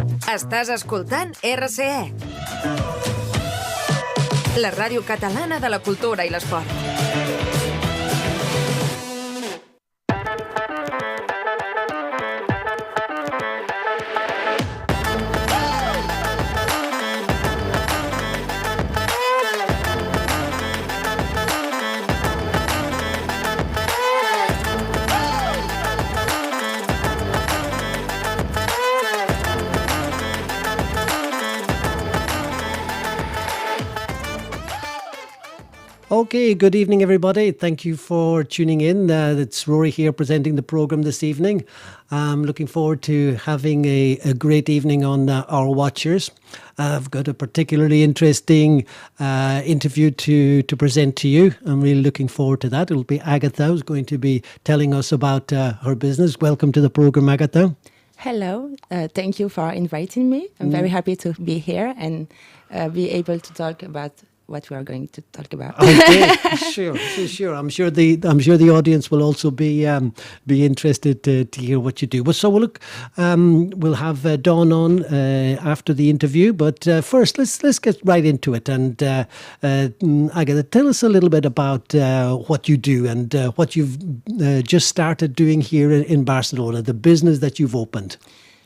Estàs escoltant RCE, la ràdio catalana de la cultura i l'esport. Okay, good evening, everybody. Thank you for tuning in. It's Rory here presenting the programme this evening. I'm looking forward to having a great evening on our watchers. I've got a particularly interesting interview to present to you. I'm really looking forward to that. It'll be Agatha who's going to be telling us about her business. Welcome to the programme, Agatha. Hello. Thank you for inviting me. I'm very happy to be here and be able to talk about what we are going to talk about. Okay, sure. I'm sure the audience will also be interested to hear what you do. Well, so we'll have Dawn on after the interview, but first let's get right into it. And Agatha, tell us a little bit about what you do and what you've just started doing here in Barcelona, the business that you've opened.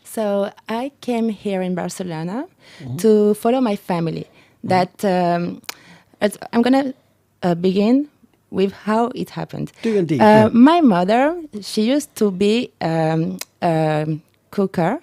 So I came here in Barcelona to follow my family. That I'm going to begin with how it happened. Do indeed. My mother, she used to be a cooker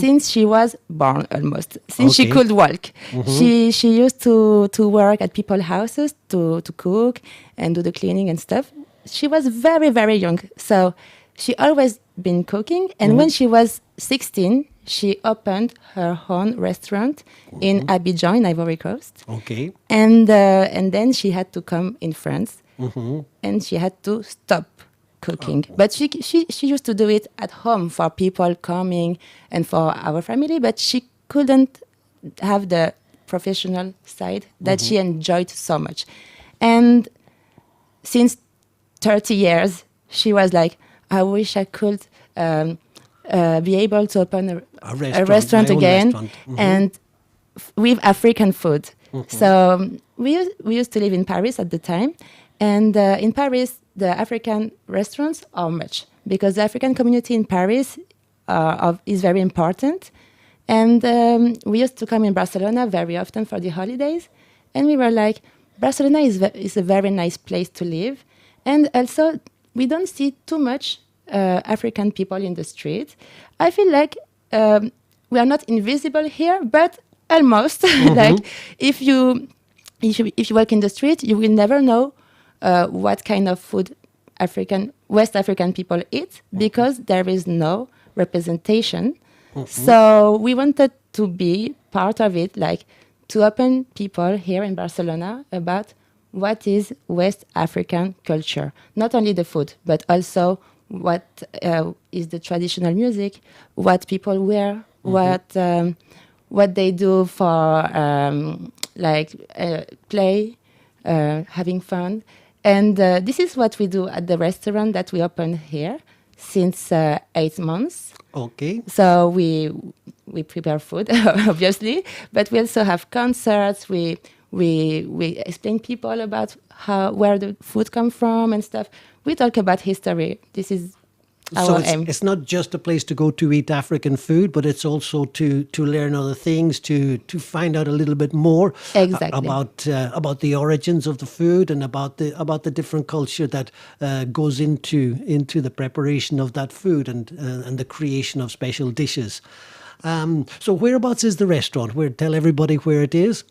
since she was born almost, since she could walk. She used to work at people's houses to cook and do the cleaning and stuff. She was very, very young. So she always been cooking. And when she was 16, she opened her own restaurant in Abidjan, in Ivory Coast. Okay. And then she had to come in France, and she had to stop cooking. But she used to do it at home for people coming and for our family, but she couldn't have the professional side that she enjoyed so much. And since 30 years, she was like, I wish I could be able to open a restaurant again, and with African food. So we used to live in Paris at the time, and in Paris the African restaurants are much, because the African community in Paris is very important, and we used to come in Barcelona very often for the holidays, and we were like, Barcelona is a very nice place to live, and also we don't see too much African people in the street. I feel like we are not invisible here, but almost. Like if you walk in the street, you will never know what kind of food West African people eat, because there is no representation. So we wanted to be part of it, like to open people here in Barcelona about what is West African culture, not only the food, but also what is the traditional music, what people wear, what they do for play, having fun. And this is what we do at the restaurant that we opened here since 8 months. Okay. So we prepare food, obviously, but we also have concerts. We explain people about where the food come from and stuff. We talk about history. This is our aim. It's not just a place to go to eat African food, but it's also to learn other things, to find out a little bit more about the origins of the food and about the different culture that goes into the preparation of that food and the creation of special dishes. So whereabouts is the restaurant? Tell everybody where it is.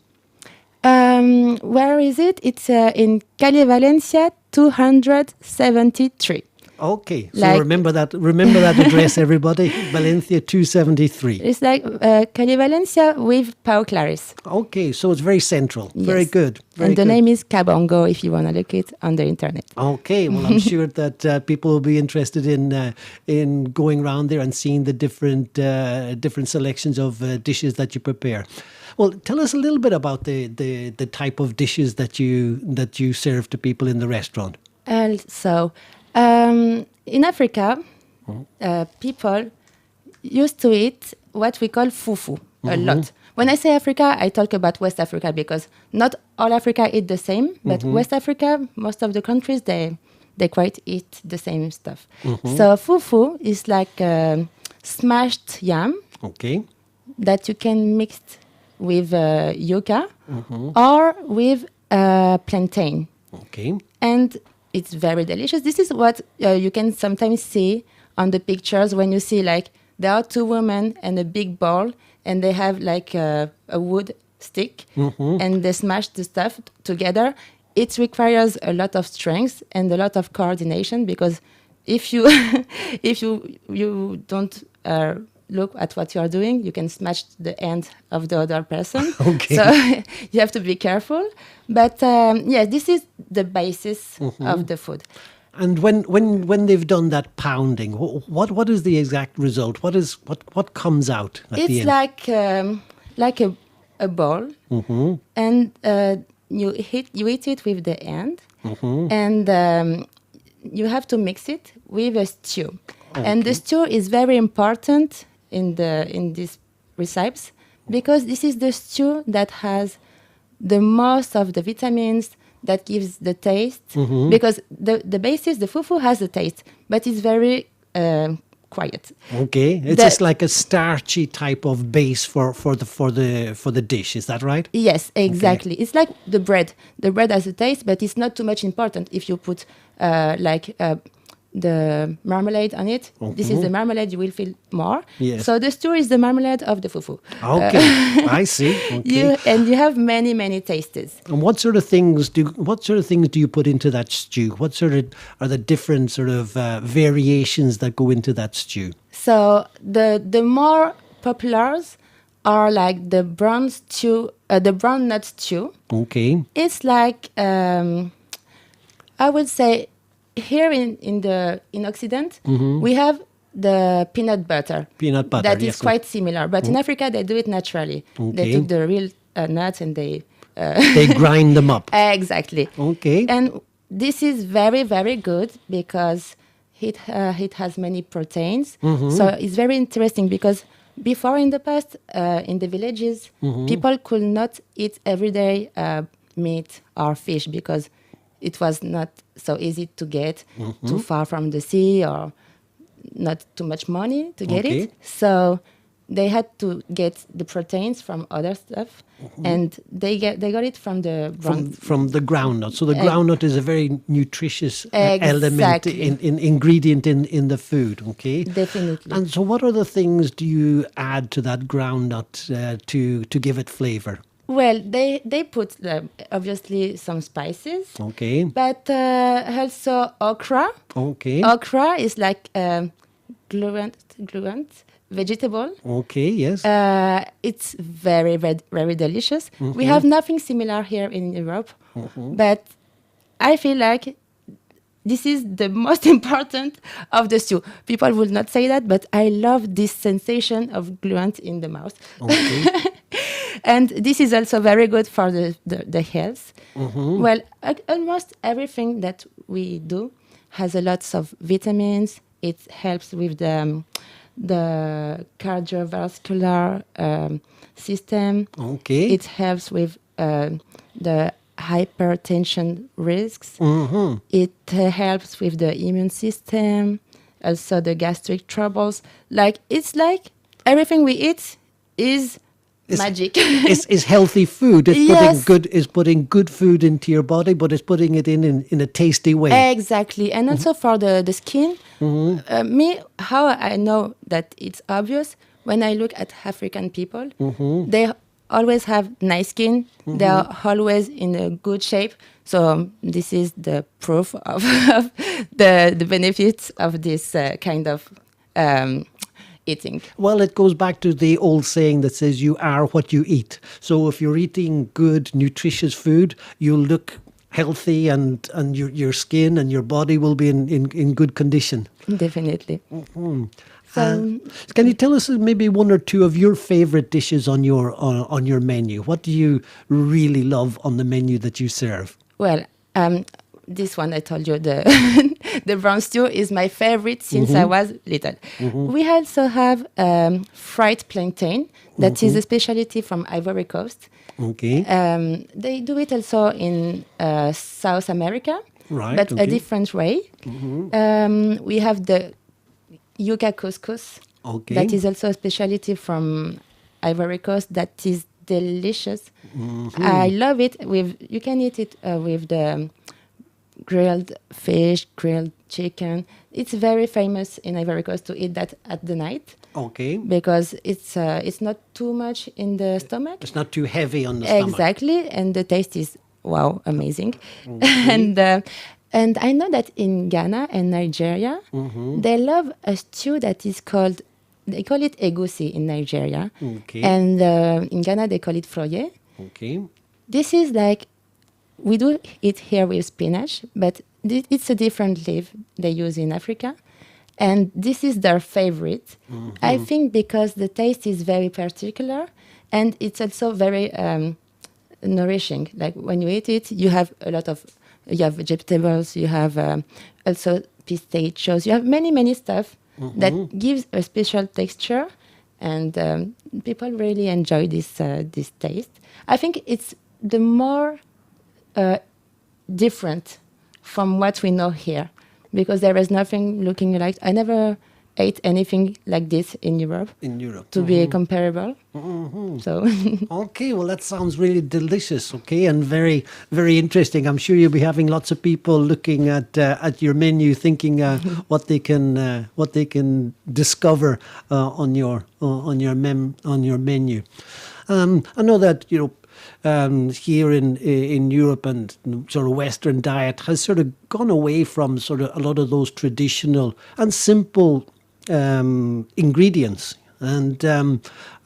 Where is it? It's in Calle Valencia 273. Okay, so remember that address, everybody. Valencia 273. It's like Calle Valencia with Pau Claris. Okay, so it's very central. Yes. Very good. And the name is Kabongo if you want to look it on the internet. Okay, well, I'm sure that people will be interested in going around there and seeing the different selections of dishes that you prepare. Well, tell us a little bit about the type of dishes that you serve to people in the restaurant. So, in Africa, people used to eat what we call fufu a lot. When I say Africa, I talk about West Africa because not all Africa eat the same, but West Africa, most of the countries, they quite eat the same stuff. So fufu is like smashed yam Okay. that you can mix with yuca or with plantain. Okay. And it's very delicious. This is what you can sometimes see on the pictures when you see like there are two women and a big bowl and they have like a wood stick and they smash the stuff together. It requires a lot of strength and a lot of coordination because if you if you don't look at what you are doing, you can smash the end of the other person. Okay. So you have to be careful. But yes, this is the basis of the food. And when they've done that pounding, what is the exact result? What comes out at the It's end? like a ball, and you eat it with the hand, and you have to mix it with a stew. And the stew is very important in these recipes because this is the stew that has the most of the vitamins that gives the taste. Because the basis, the fufu has a taste, but it's very quiet. Okay, it's just like a starchy type of base for the dish. Is that right? Yes, exactly. It's like the bread. The bread has a taste, but it's not too much important if you put the marmalade on it. This is the marmalade, you will feel more. Yes. So the stew is the marmalade of the fufu. Okay, I see. Okay. You have many tastes. And what sort of things do you put into that stew? What sort of are the different sort of variations that go into that stew? So the more populars are like the brown stew, the brown nut stew. Okay. It's like I would say here in Occident we have the peanut butter. Peanut butter. That yes. is quite similar, but in Africa they do it naturally. Okay. They took the real nuts and they They grind them up. exactly. Okay. And this is very good because it has many proteins. So it's very interesting because before in the past in the villages people could not eat every day meat or fish because it was not so easy to get too far from the sea or not too much money to get Okay. it. So they had to get the proteins from other stuff, and they got it from the From the groundnut. So the groundnut is a very nutritious element Exactly. in ingredient in the food. Okay. Definitely. And so, what other things do you add to that groundnut to give it flavor? Well, they put obviously some spices, Okay. but also okra. Okay. Okra is like gluant vegetable. Okay. Yes. It's very delicious. We have nothing similar here in Europe, but I feel like this is the most important of the stew. People will not say that, but I love this sensation of gluant in the mouth. Okay. And this is also very good for the health. Well, almost everything that we do has a lot of vitamins. It helps with the cardiovascular system. Okay. It helps with the hypertension risks. It helps with the immune system, also the gastric troubles. It's like everything we eat is magic. Is healthy food. It's Yes. putting good food into your body, but it's putting it in a tasty way. Exactly. And also for the skin, how I know that it's obvious, when I look at African people, they always have nice skin. They are always in a good shape. So this is the proof of the benefits of this kind of eating. Well, it goes back to the old saying that says you are what you eat. So if you're eating good, nutritious food, you'll look healthy and your skin and your body will be in good condition. Definitely. Can you tell us maybe one or two of your favorite dishes on your menu? What do you really love on the menu that you serve? Well, this one I told you, the the brown stew is my favorite since I was little. We also have fried plantain that is a specialty from Ivory Coast. Okay. They do it also in South America, Right, but okay. a different way. We have the yuca couscous. Okay. That is also a specialty from Ivory Coast. That is delicious. I love it. You can eat it with the grilled fish, grilled chicken. It's very famous in Ivory Coast to eat that at the night Okay. because it's not too much in the stomach. It's not too heavy on the stomach. Exactly, and the taste is wow, amazing. And I know that in Ghana and Nigeria, they love a stew that is called, they call it egusi in Nigeria, Okay. and in Ghana they call it froye. Okay. This is like, we do it here with spinach, but it's a different leaf they use in Africa. And this is their favorite. I think because the taste is very particular and it's also very nourishing. Like when you eat it, you have you have vegetables, you have also pistachios, you have many stuff that gives a special texture, and people really enjoy this taste. I think it's the more different from what we know here, because there is nothing looking like. I never ate anything like this in Europe. In Europe. To be comparable. So Okay, well, that sounds really delicious. Okay, and very, very interesting. I'm sure you'll be having lots of people looking at your menu, thinking what they can discover on your menu. I know that here in Europe and sort of Western diet has sort of gone away from sort of a lot of those traditional and simple ingredients. And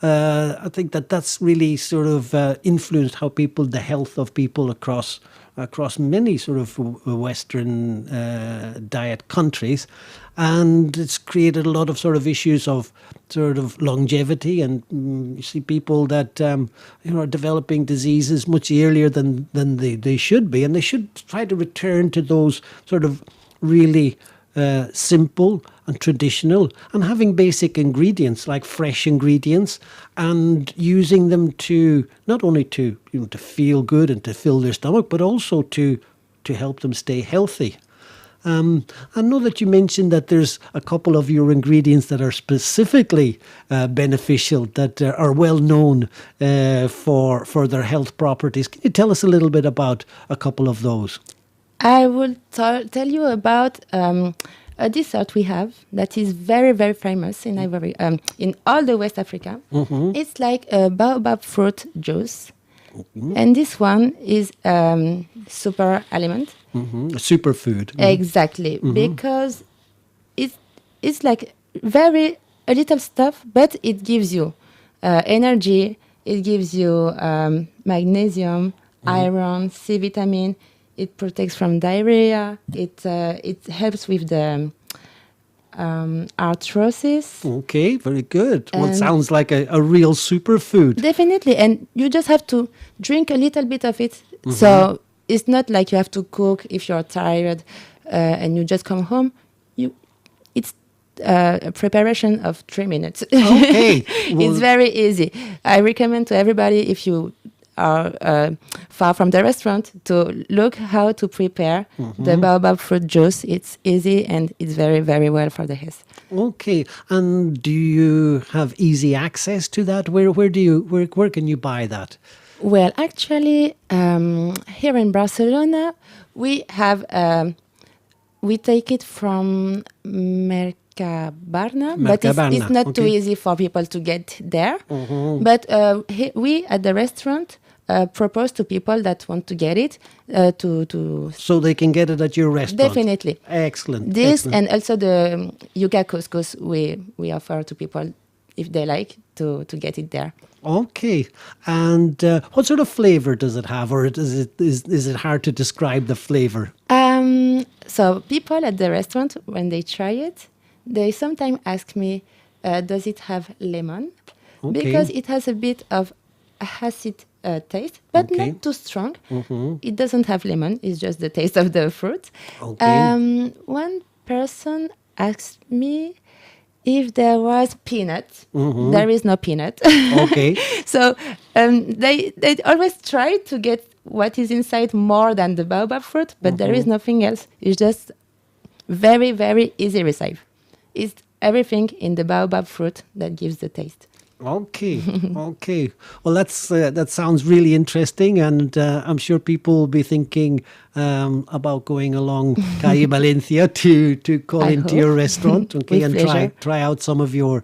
I think that's really sort of influenced how the health of people across many sort of Western diet countries. And it's created a lot of sort of issues of sort of longevity, and you see people that are developing diseases much earlier than they should be, and they should try to return to those sort of really simple and traditional, and having basic ingredients like fresh ingredients, and using them to not only to feel good and to fill their stomach, but also to help them stay healthy. I know that you mentioned that there's a couple of your ingredients that are specifically beneficial, that are well known for their health properties. Can you tell us a little bit about a couple of those? I will tell you about a dessert we have that is very, very famous in in all the West Africa. It's like a baobab fruit juice. And this one is super aliment. A superfood. Exactly, because it's like a little stuff, but it gives you energy. It gives you magnesium, iron, C vitamin. It protects from diarrhea. It helps with the arthrosis. Okay, very good. Well, it sounds like a real superfood. Definitely, and you just have to drink a little bit of it. So it's not like you have to cook if you're tired and you just come home. It's a preparation of 3 minutes. Okay. It's very easy. I recommend to everybody, if you are far from the restaurant, to look how to prepare the baobab fruit juice. It's easy and it's very, very well for the health. Okay, and do you have easy access to that? Where can you buy that? Well, actually, here in Barcelona, we have we take it from Mercabarna, but it's not too easy for people to get there. But we at the restaurant propose to people that want to get it to so they can get it at your restaurant. Definitely. Excellent. This and also the yuca couscous we offer to people if they like to get it there. Okay, and what sort of flavor does it have, or is it hard to describe the flavor? So people at the restaurant, when they try it, they sometimes ask me, does it have lemon? Okay. Because it has a bit of acid taste, but not too strong. It doesn't have lemon. It's just the taste of the fruit. Okay. One person asked me if there was peanut. There is no peanut. Okay. So they always try to get what is inside more than the baobab fruit, but there is nothing else. It's just very, very easy recipe. It's everything in the baobab fruit that gives the taste. Okay, okay. Well, that sounds really interesting, and I'm sure people will be thinking about going along Calle Valencia to call I into hope. your restaurant, okay, With and pleasure. try out some of your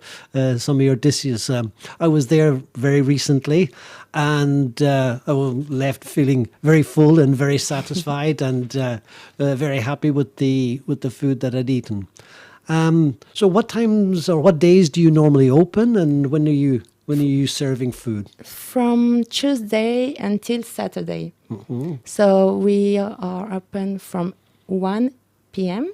dishes. I was there very recently, and I left feeling very full and very satisfied, and very happy with the food that I'd eaten. So what times or what days do you normally open, and when are you serving food? From Tuesday until Saturday. So we are open from 1 p.m.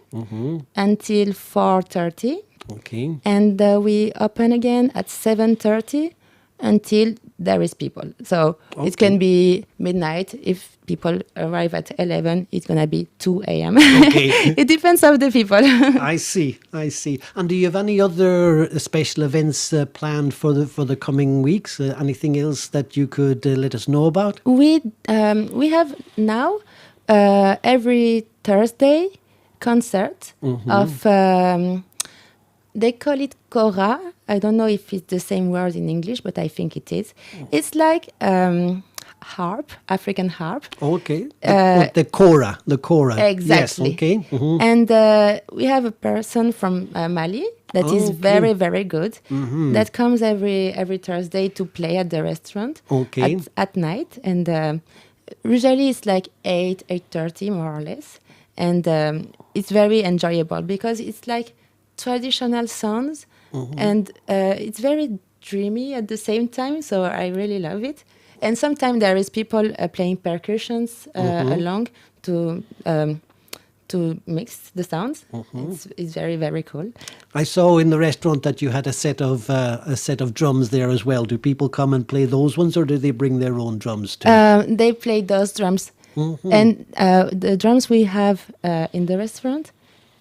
Until 4:30, Okay. and we open again at 7:30 until there is people. So it can be midnight. If people arrive at 11, it's gonna be 2 a.m. Okay. It depends on the people. I see. And do you have any other special events planned for the coming weeks? Anything else that you could let us know about? We have now every Thursday concert of they call it kora. I don't know if it's the same word in English, but I think it is. It's like harp, African harp. Okay. The kora. Exactly. Yes. Okay. And we have a person from Mali that is very, very good. That comes every Thursday to play at the restaurant Okay. at night. And usually it's like 8:30 more or less. And it's very enjoyable because it's like traditional sounds and it's very dreamy at the same time. So I really love it. And sometimes there is people playing percussions along to mix the sounds. It's very, very cool. I saw in the restaurant that you had a set of drums there as well. Do people come and play those ones, or do they bring their own drums too? They play those drums. And the drums we have in the restaurant,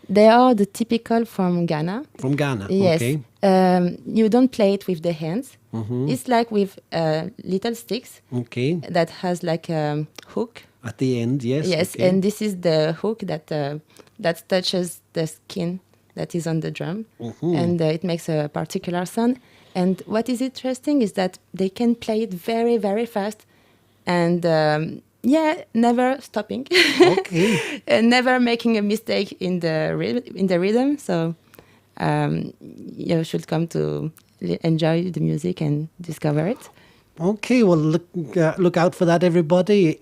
they are the typical from Ghana. From Ghana. Yes. Okay. You don't play it with the hands. It's like with little sticks Okay. that has like a hook. At the end, yes. Yes, Okay. and this is the hook that touches the skin that is on the drum, and it makes a particular sound. And what is interesting is that they can play it very, very fast, and never stopping, Okay. and never making a mistake in the rhythm. So you should come to enjoy the music and discover it. Okay. Well, look out for that, everybody.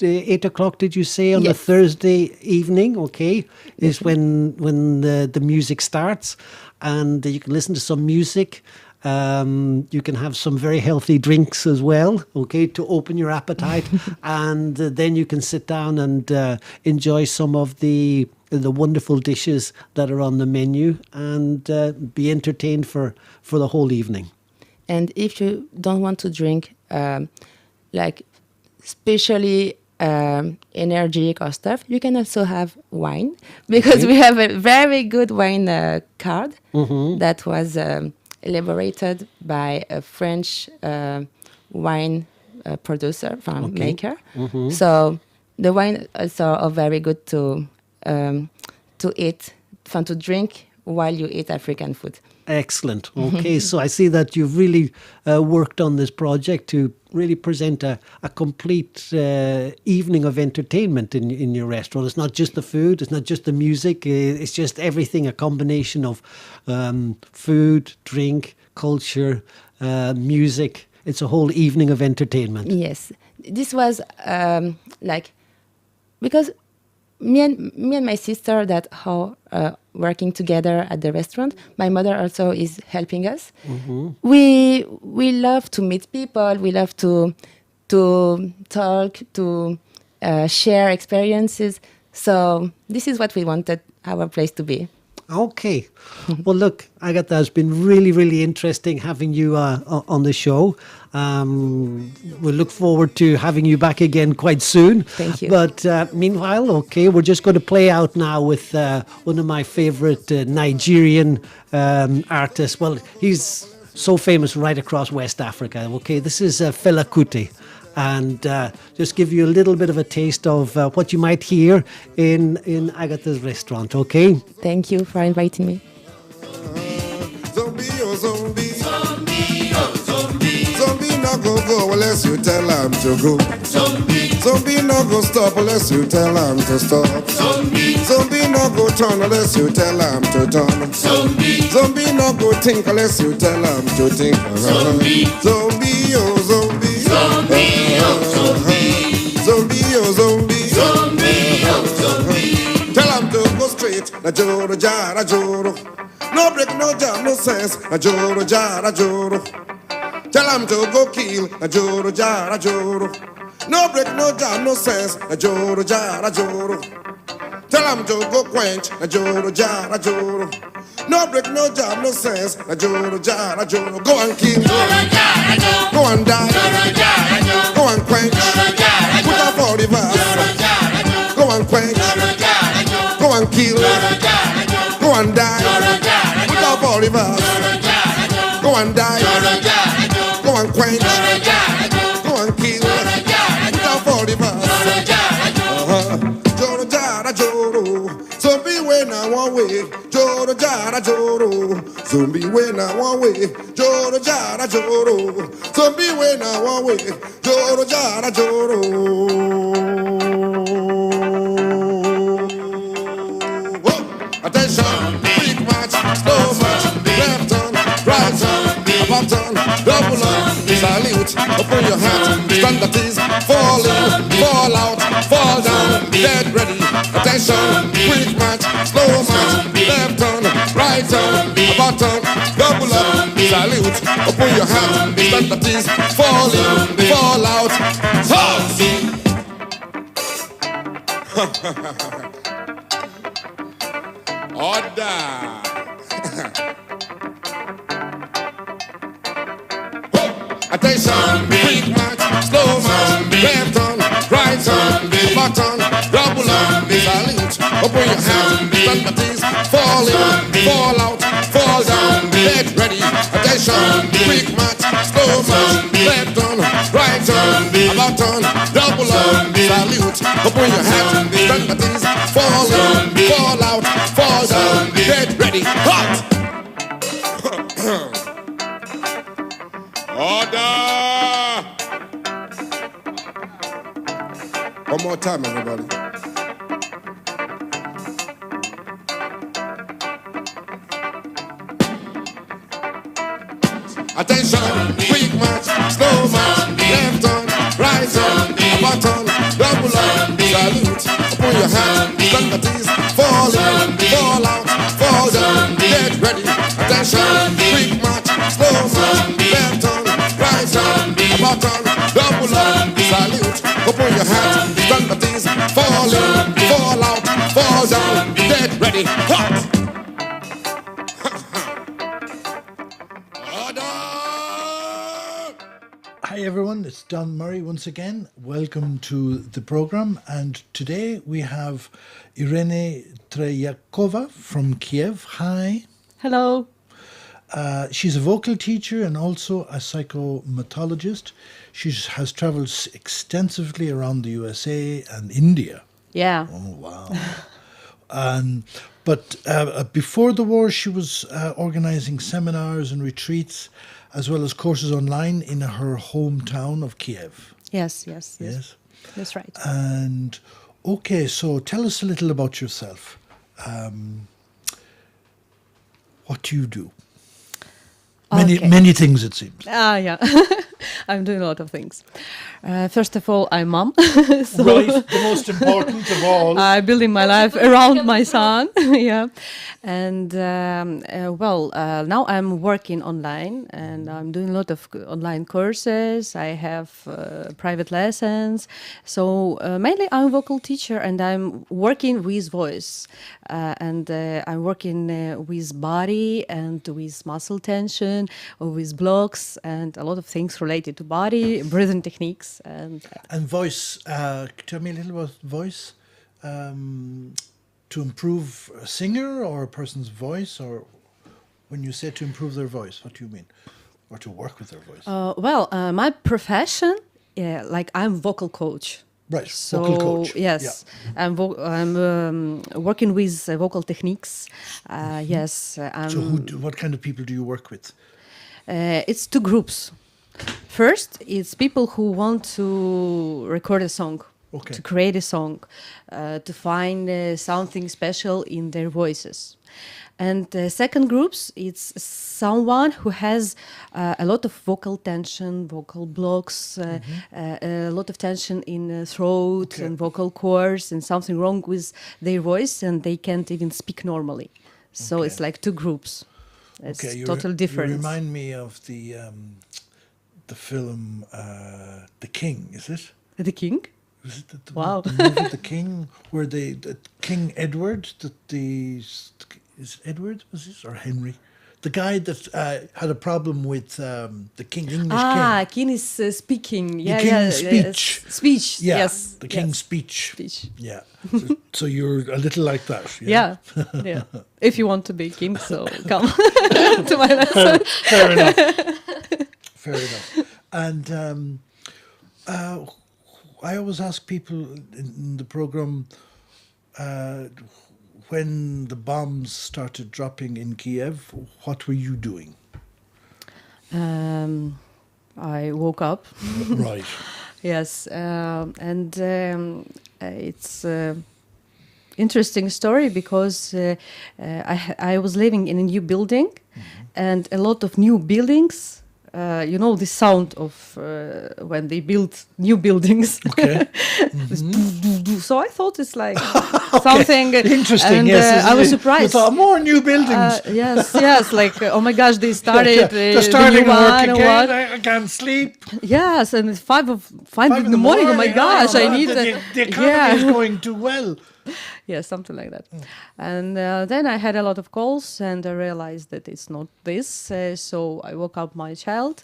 8 o'clock, did you say, on a Yes. Thursday evening? Okay, is when the music starts, and you can listen to some music. You can have some very healthy drinks as well, okay, to open your appetite, and then you can sit down and enjoy some of the wonderful dishes that are on the menu, and be entertained for the whole evening. And if you don't want to drink like especially energetic or stuff, you can also have wine, because we have a very good wine card that was elaborated by a French wine producer, maker. So the wine also are very good to eat, fun to drink while you eat African food. Excellent. Okay, so I see that you've really worked on this project to really present a complete evening of entertainment in your restaurant. It's not just the food, it's not just the music, it's just everything, a combination of food, drink, culture, music. It's a whole evening of entertainment. Yes, this was because me and my sister that are working together at the restaurant. My mother also is helping us. We love to meet people. We love to talk, to share experiences. So this is what we wanted our place to be. Okay. Well, look, Agatha, it's been really, really interesting having you on the show. We'll look forward to having you back again quite soon. Thank you. But meanwhile, okay, we're just going to play out now with one of my favorite Nigerian artists. Well, he's so famous right across West Africa. Okay, this is Fela Kuti. And just give you a little bit of a taste of what you might hear in Agatha's restaurant, okay? Thank you for inviting me. Zombie, oh zombie. Zombie, oh zombie. Zombie not go unless you tell him to go. Zombie. Zombie not go stop unless you tell him to stop. Zombie. Zombie not go turn unless you tell him to turn. Zombie. Zombie not go think unless you tell him to think. Zombie. Zombie, oh zombie. Zombie, oh zombie. Zombie, oh zombie. Zombie, oh zombie. Tell him to go straight. Na joro jara joro. No break, no jam, no sense. Na joro jara joro. Tell him to go kill. Na joro jara joro. No break, no jam, no sense. Na joro jara joro. Tell him to go quench. Na joro jara joro. No break, no jam, no sense. Na joro jara joro. Go and kill. Go and die. Go and quench. Put up all the verse. Go and quench. Go and kill. Go and die. Put up all the verse. Go and die. Go and quench. Go and kill. Put up all the verse. Joro jara joro. Zombie when I one way. Joro jara joro. Zombie when I one way. Joro jara joro. Zombie when I one way. Joro jara joro. Attention, quick march, slow march, left on, right on, button, double on, salute, open your hat, stand at ease, fall in, fall out, fall down, get ready. Attention, quick march, slow march, left on, right on, button, double up, salute, open your hat, stand at ease, fall in, fall out, halt! Order! Attention, quick march, slow march, left on, right on, button, double on, salute, open your hands, stand at ease, fall in, fall out, fall down, get ready. Attention, quick march, slow march, left on, right on, button, double on, salute, open your hands, stand at ease, fall in, fall out, fall down, get ready. Hot! Order! One more time, everybody. Attention, quick march, slow march, left on, right on, button, double on, salute, open your hands, stand at ease, fall in, fall out, fall down, get ready. Attention, quick march, slow march, left on, right on, button, double on, salute, open your hands, stand at ease, fall in, fall out, fall down, get ready. Hot! Hi everyone, it's Don Murray once again. Welcome to the program, and today we have Irene Treyakova from Kiev. Hi. Hello. She's a vocal teacher and also a psychomatologist. She has traveled extensively around the USA and India. Yeah. Oh, wow. But before the war, she was organizing seminars and retreats, as well as courses online in her hometown of Kiev. Yes. Yes? That's right. And, okay, so tell us a little about yourself. What do you do? Many things, it seems. Yeah. I'm doing a lot of things. First of all, I'm mom. So Right, the most important of all. I'm building my life around my son. Yeah. And now I'm working online and I'm doing a lot of online courses. I have private lessons. So mainly I'm a vocal teacher and I'm working with voice. And I'm working with body and with muscle tension, or with blocks and a lot of things related to body, breathing techniques. And voice, tell me a little about voice. To improve a singer or a person's voice, or when you say to improve their voice, what do you mean? Or to work with their voice? My profession, like I'm vocal coach. Right, So, vocal coach. yes, Yeah. I'm working with vocal techniques. Yes. So what kind of people do you work with? It's two groups. First, it's people who want to record a song, Okay. to create a song, to find something special in their voices. And the second groups, it's someone who has a lot of vocal tension, vocal blocks, a lot of tension in throat Okay. and vocal cords, and something wrong with their voice, and they can't even speak normally. So Okay. it's like two groups. It's totally different. You remind me of the film The King, is it? The King? Was it the Wow. the movie The King, where the King Edward, is Edward, was this, or Henry? The guy that had a problem with the King, English King. King is speaking. Yeah, King's yeah. speech. Speech. Yeah, Yes. the King's yes. speech. Speech. Yeah. So you're a little like that. Yeah. Yeah. If you want to be king, so come to my lesson. Fair enough. Fair enough. And I always ask people in the program, when the bombs started dropping in Kiev, what were you doing? I woke up. Right. Yes, it's interesting story because I was living in a new building, and a lot of new buildings. You know the sound of when they build new buildings. Okay. This doo-doo-doo. So I thought it's like something Interesting. And, Yes. I was You surprised. thought more new buildings. Yes, like oh my gosh, they started. They're starting the new work one or again. what. I can't sleep. Yes, and it's five in the morning. Oh my gosh, I need the economy is going too well. Yeah, something like that. And then I had a lot of calls, and I realized that it's not this. So I woke up my child,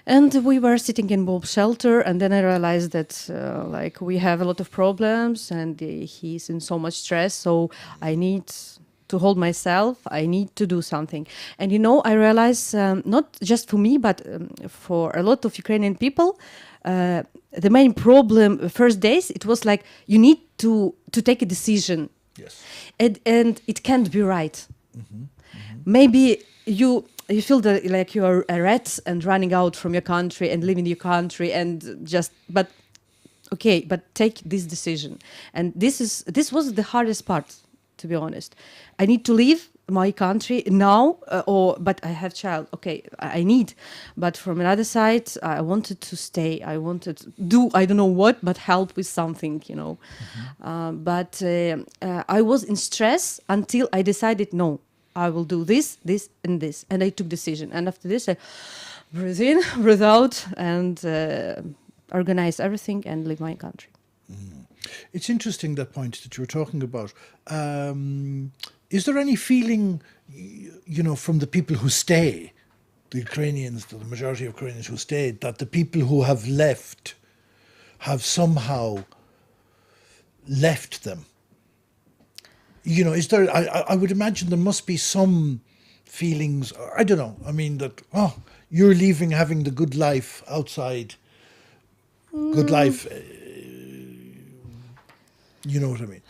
and we were sitting in bomb shelter. And then I realized that like we have a lot of problems, and he's in so much stress. So I need to hold myself. I need to do something. And you know, I realized not just for me, but for a lot of Ukrainian people. The main problem first days, it was like you need to take a decision. Yes. And it can't be right. Maybe you feel that like you are a rat and running out from your country and leaving your country and but take this decision. And this was the hardest part, to be honest. I need to leave my country now, but I have child. Okay, I need. But from another side, I wanted to stay. I wanted to do, I don't know what, but help with something, you know. But I was in stress until I decided, no, I will do this, this, and this. And I took decision. And after this, I breathe in, breathe out, and organize everything and leave my country. It's interesting, that point that you were talking about. Is there any feeling, you know, from the people who stay, the Ukrainians, the majority of Ukrainians who stayed, that the people who have left have somehow left them? You know, is there, I would imagine there must be some feelings, I don't know, I mean that, you're leaving having the good life outside, good life, you know what I mean?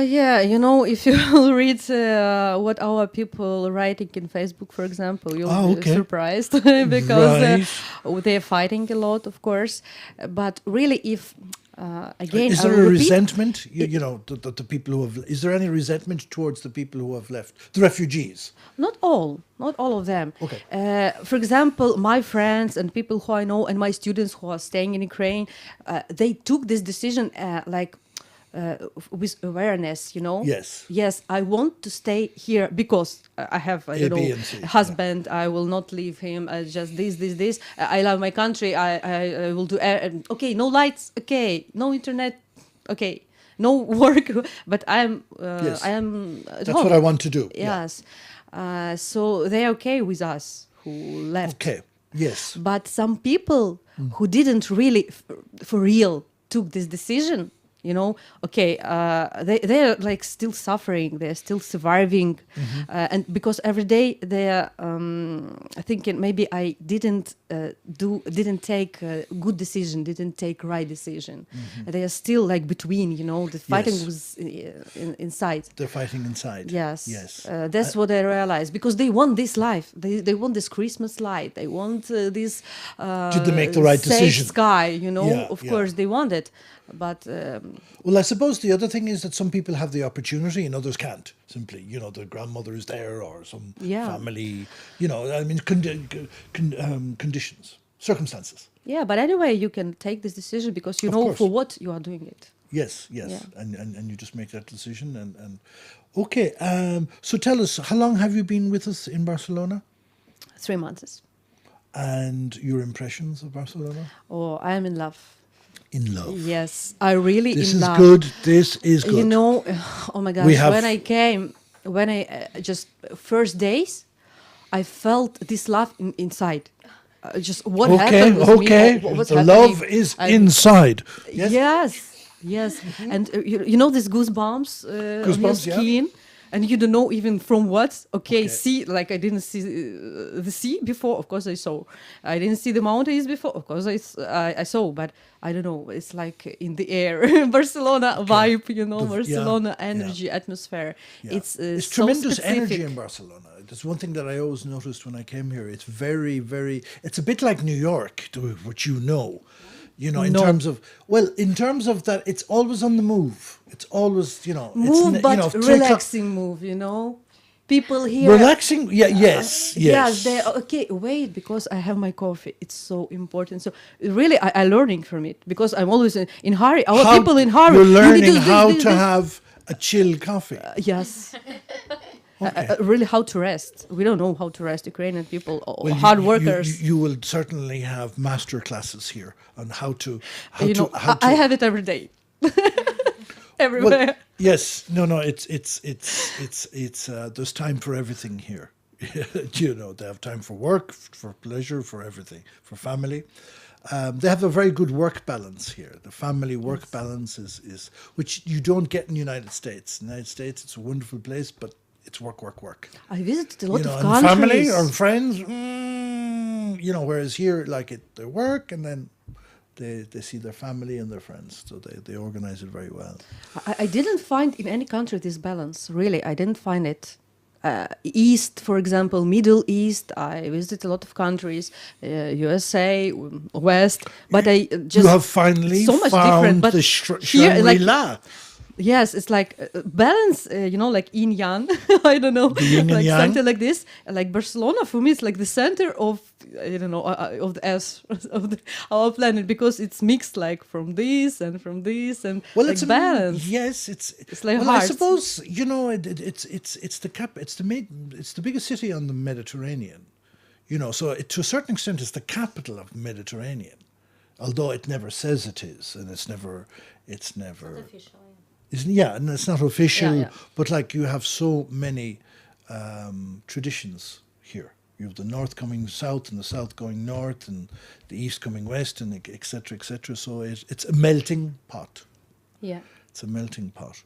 Yeah, you know, if you read what our people writing in Facebook, for example, you'll be surprised because they're fighting a lot, of course. But really, if Again, Is I there will a repeat, resentment? You know, the people who have. Is there any resentment towards the people who have left, the refugees? not all of them. Okay. For example, my friends and people who I know and my students who are staying in Ukraine, they took this decision with awareness, you know. Yes. Yes, I want to stay here because I have, I A, don't B, know, and C, a husband. I will not leave him. Just this. I love my country. I will do. Okay, no lights. Okay, no internet. Okay, no work. But Yes. I am. At That's home. what I want to do. Yeah. Yes. So they're okay with us who left. Okay. Yes. But some people who didn't really, for real, took this decision, you know, okay, they're like still suffering, they're still surviving. And because every day they're thinking maybe I didn't take a good decision, didn't take right decision. They are still like between, you know, the fighting Yes. was inside. They're fighting inside. Yes. Yes. That's what I realized because they want this life. They want this Christmas light. They want this. Did they make the right safe decision? Sky, you know. Yeah, Of yeah. course, they want it, but Well, I suppose the other thing is that some people have the opportunity and others can't. Simply, you know, the grandmother is there or some Yeah. family. You know, I mean, conditions, circumstances. yeah. But anyway, you can take this decision because you Of know course. for what you are doing it. Yes, yes, Yeah. and you just make that decision and okay. So tell us, how long have you been with us in Barcelona, 3 months. and your impressions of Barcelona? Oh, I am in love. In love. Yes, I really This in is love. good. This is good. You know, oh my gosh, We have- when I came, when I just first days, I felt this love inside. Just what happened with okay. me? What's The happening? love is inside. Yes. And you know these goosebumps, on your Goosebumps, yeah. skin, and you don't know even from what. Okay, Okay. see, like I didn't see the sea before. Of course, I saw. I didn't see the mountains before. Of course, I saw, but I don't know. It's like in the air, Barcelona vibe, you know, Barcelona energy, atmosphere. Yeah. It's It's so tremendous specific. energy in Barcelona. That's one thing that I always noticed when I came here. It's very, very. It's a bit like New York, which you know. You know, in No. terms of that, it's always on the move. It's always, you know, Move, it's, but you know, 3 o'clock- relaxing move. You know, people here. Relaxing, yeah, yes. Yes, they okay. Wait, because I have my coffee. It's so important. So really, I learning from it because I'm always in hurry. Our people in hurry. You're you need learning to do how this, to this. have a chill coffee. Yes. Okay. Really, how to rest? We don't know how to rest. Ukrainian people, Well, hard you- workers. You will certainly have master classes here on how to. You know, I have it every day, everywhere. Well, yes, no. It's there's time for everything here. You know, they have time for work, for pleasure, for everything, for family. They have a very good work balance here. The family work balance is which you don't get in the United States. In the United States, it's a wonderful place, but it's work. I visited a lot You know, of and countries. family or friends, you know, whereas here, like they work and then they see their family and their friends. So they organize it very well. I didn't find in any country this balance. Really, I didn't find it. East, for example, Middle East. I visited a lot of countries, USA, West, but I just You have finally so much found different. But the here, like, Shangri-La. yes, it's like balance. You know, like yin yang. I don't know, yin and like yang? something like this. Like Barcelona for me, it's like the center of I don't know of the S of our planet because it's mixed like from this and Well, like it's balance. Yes, It's like well, I hearts. suppose you know it's the biggest city on the Mediterranean. You know, so to a certain extent, it's the capital of Mediterranean, although it never says it is, and it's never. And it's not official, Yeah. but like you have so many traditions here. You have the north coming south and the south going north and the east coming west and et cetera, et cetera. So it's a melting pot. Yeah. It's a melting pot.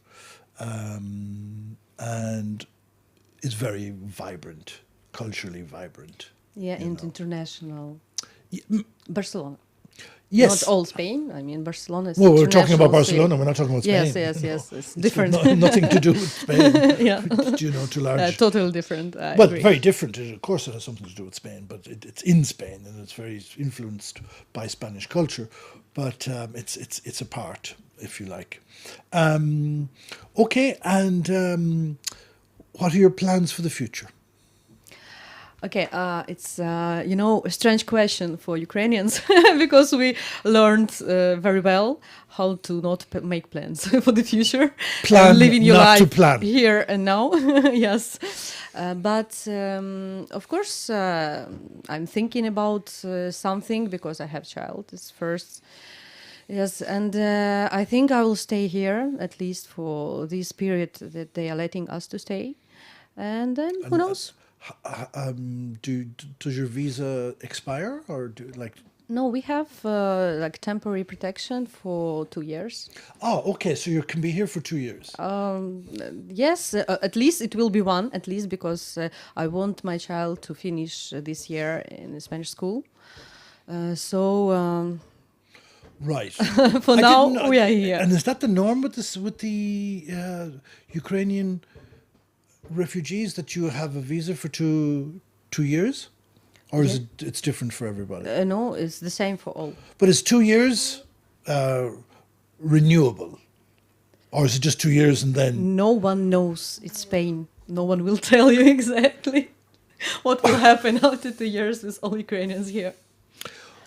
And it's very vibrant, culturally vibrant. Yeah, you and know. international. Yeah, Barcelona. Yes. Not all Spain. I mean, Barcelona is Well, we're talking about international city. Barcelona. We're not talking about Spain. Yes. No. It's different. Nothing to do with Spain. Yeah. Too large. Totally different. I Well, agree. very different. Of course, it has something to do with Spain, but it's in Spain and it's very influenced by Spanish culture. But it's a part, if you like. Okay, and what are your plans for the future? Okay, it's a strange question for Ukrainians because we learned very well how to not make plans for the future. Plan and living your not to life plan. here and now. Yes, but of course I'm thinking about something because I have child. It's first. Yes, and I think I will stay here at least for this period that they are letting us to stay, and then who knows. Does your visa expire or No, we have like temporary protection for 2 years. Oh, okay, so you can be here for 2 years. Yes, at least it will be one, at least because I want my child to finish this year in the Spanish school. Right. For I now, didn't know- we are here. And is that the norm with the Ukrainian refugees that you have a visa for 2 years, or is it's different for everybody? No, it's the same for all. But is 2 years renewable, or is it just 2 years and then? No one knows it's Spain. No one will tell you exactly what will happen after 2 years with all Ukrainians here.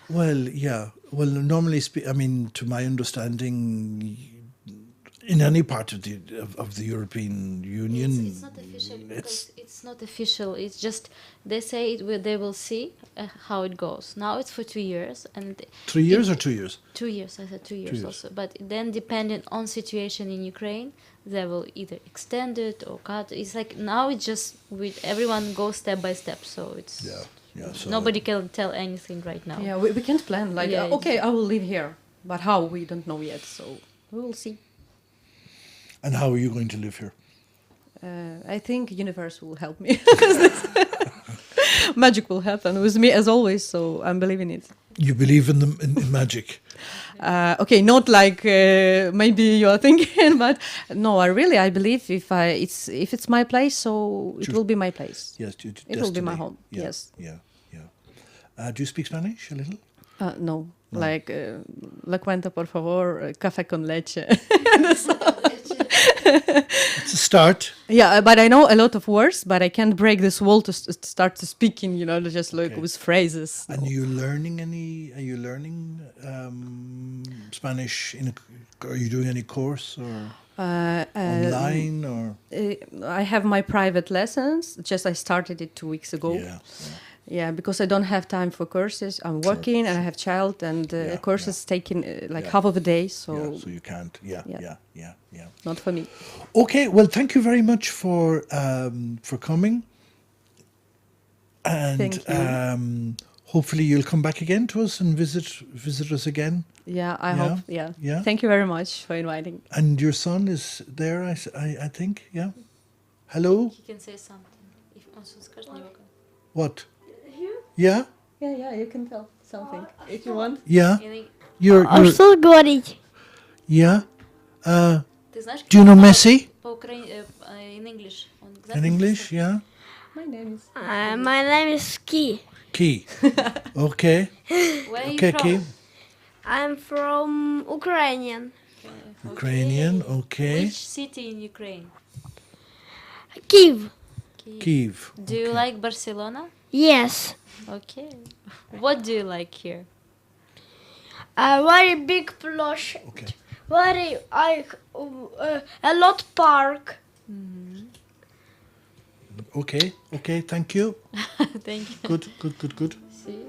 Well, yeah. Well, normally, I mean, to my understanding, in any part of the European Union, It's not official because it's not official. It's just they say they will see how it goes. Now it's for 2 years and 3 years or 2 years? 2 years. I said 2 years, years. also. But then, depending on situation in Ukraine, they will either extend it or cut. It's like now it's just everyone goes step by step. So it's So nobody can tell anything right now. Yeah, we can't plan. Like, Yeah, okay, I will live here, but how we don't know yet. So we will see. And how are you going to live here? I think universe will help me. Magic will happen with me as always. So I'm believing it. You believe in in magic? Okay, not like maybe you are thinking, but no, I believe if it's my place, so it will be my place. Yes, It will be my destiny. home. Yeah, Yes. Yeah. Do you speak Spanish a little? No, like la cuenta por favor, café con leche. It's a start. Yeah, but I know a lot of words, but I can't break this wall to start to speaking. Just like Okay. with phrases. And are you learning Spanish? Are you doing any course or online or? I have my private lessons. Just I started it 2 weeks ago. Yeah, because I don't have time for courses. I'm working and I have child, and courses taking half of a day. So So you can't. Yeah. not for me. Okay. Well, thank you very much for coming. And Thank you. hopefully you'll come back again to us and visit us again. Yeah, I Yeah? hope. Yeah. Yeah? Thank you very much for inviting. And your son is there, I think. Yeah. Hello. He can say something. If он что скажет, не могу. What? Yeah. Yeah, you can tell something if you want. Yeah. И- You're Что говорить? yeah. Ты знаешь, Do you know Messi по-украински, in English? Он in знает, English? Yeah. My name is. My name is Ki. Key. Okay. Where are you Okay, from? Key. I'm from Ukrainian. Ukrainian. Okay. Which city in Ukraine? Kiev. Kiev. Do you like Barcelona? Yes. Okay. What do you like here? A very big plush. Okay. Very a lot park. Okay. Okay. Thank you. Thank you. Good. See?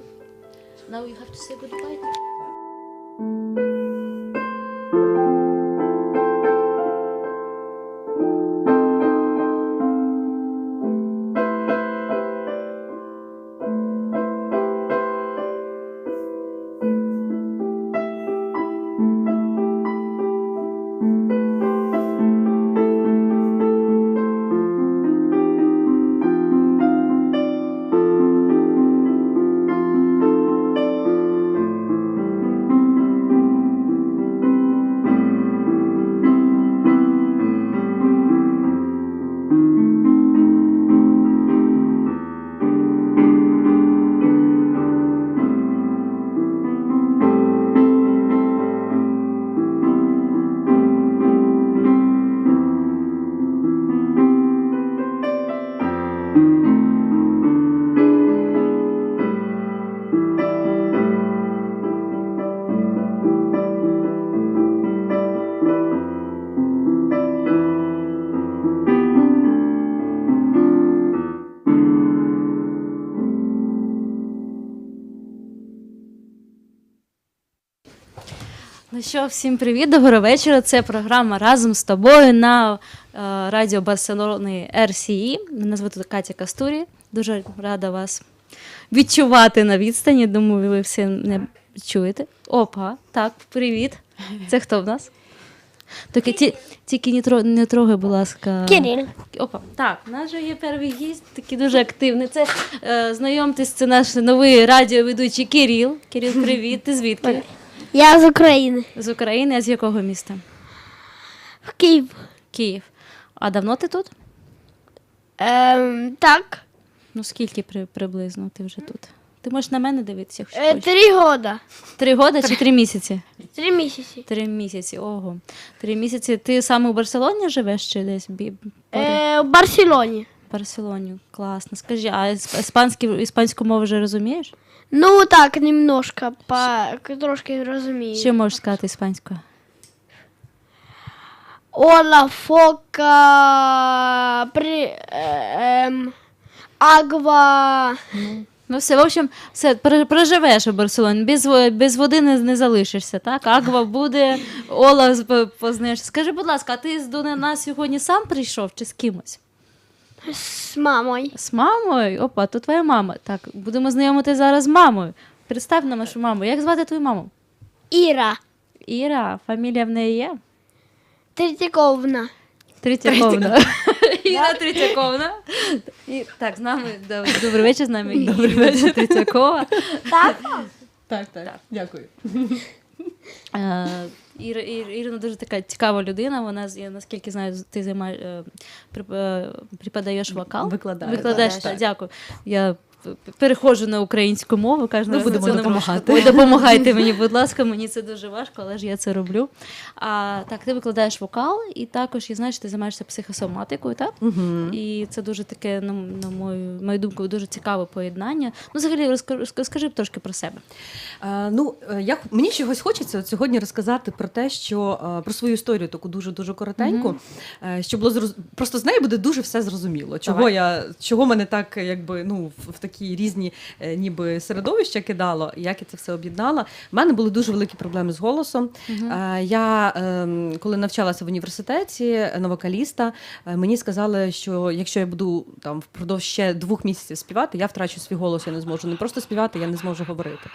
Now you have to say goodbye. Ну що, всім привіт, доброго вечора. Це програма «Разом з тобою» на радіо Барселони RCE. Мене звати Катя Кастурі. Дуже рада вас відчувати на відстані. Думаю, ви всі не чуєте. Опа, так, привіт. Це хто в нас? Тільки не трогай, будь ласка. Кирил. Опа, так, у нас же є перший гість, такий дуже активний. Це, знайомтесь, це наш новий радіоведучий Кирил. Кирил, привіт, ти звідки? Я з України. З України, а з якого міста? В Київ. Київ. А давно ти тут? Так. Ну, скільки приблизно ти вже тут? Ти можеш на мене дивитися, якщо хочеш. 3 года. 3 роки чи 3 місяці? 3 місяці. 3 місяці, ого. 3 місяці. Ти саме у Барселоні живеш чи десь? В Барселоні. В Барселоні, класно. Скажи, а іспанську мову вже розумієш? Ну так, немножко, трошки розумію. Що можеш сказати іспанською? Ола, фока, агва. Ну все, в общем, все, проживеш у Барселоні, без води не залишишся, так? Агва буде, Ола познаєш. Скажи, будь ласка, а ти до нас сьогодні сам прийшов чи з кимось? З мамою. З мамою? Опа, то твоя мама. Так, будемо знайомити зараз з мамою. Представ нам нашу маму. Як звати твою маму? Іра. Іра, фамілія в неї є? Третьяковна. Третьяковна. Іра Третьяковна. І, так, з нами, добрий вечір, з нами Іра Третьякова. Так? Так. Дякую. Ірина дуже така цікава людина, вона, я наскільки знаю, ти преподаєш вокал? Викладаєш, так, дякую. Я переходжу на українську мову, кожен раз будемо допомагати. Ой, допомагайте мені, будь ласка, мені це дуже важко, але ж я це роблю. Так, ти викладаєш вокал, і також, я знаю, що ти займаєшся психосоматикою, так? І це дуже таке, на мою думку, дуже цікаве поєднання. Ну, взагалі, розкажи трошки про себе. Мені чогось хочеться сьогодні розказати про те, що про свою історію таку дуже-дуже коротеньку, що було просто з неї буде дуже все зрозуміло. Чого мене так, якби, в такі різні ніби середовища кидало, як я це все об'єднала. У мене були дуже великі проблеми з голосом. Я, коли навчалася в університеті на вокаліста, мені сказали, що якщо я буду там впродовж ще 2 місяців співати, я втрачу свій голос, я не зможу не просто співати, я не зможу говорити.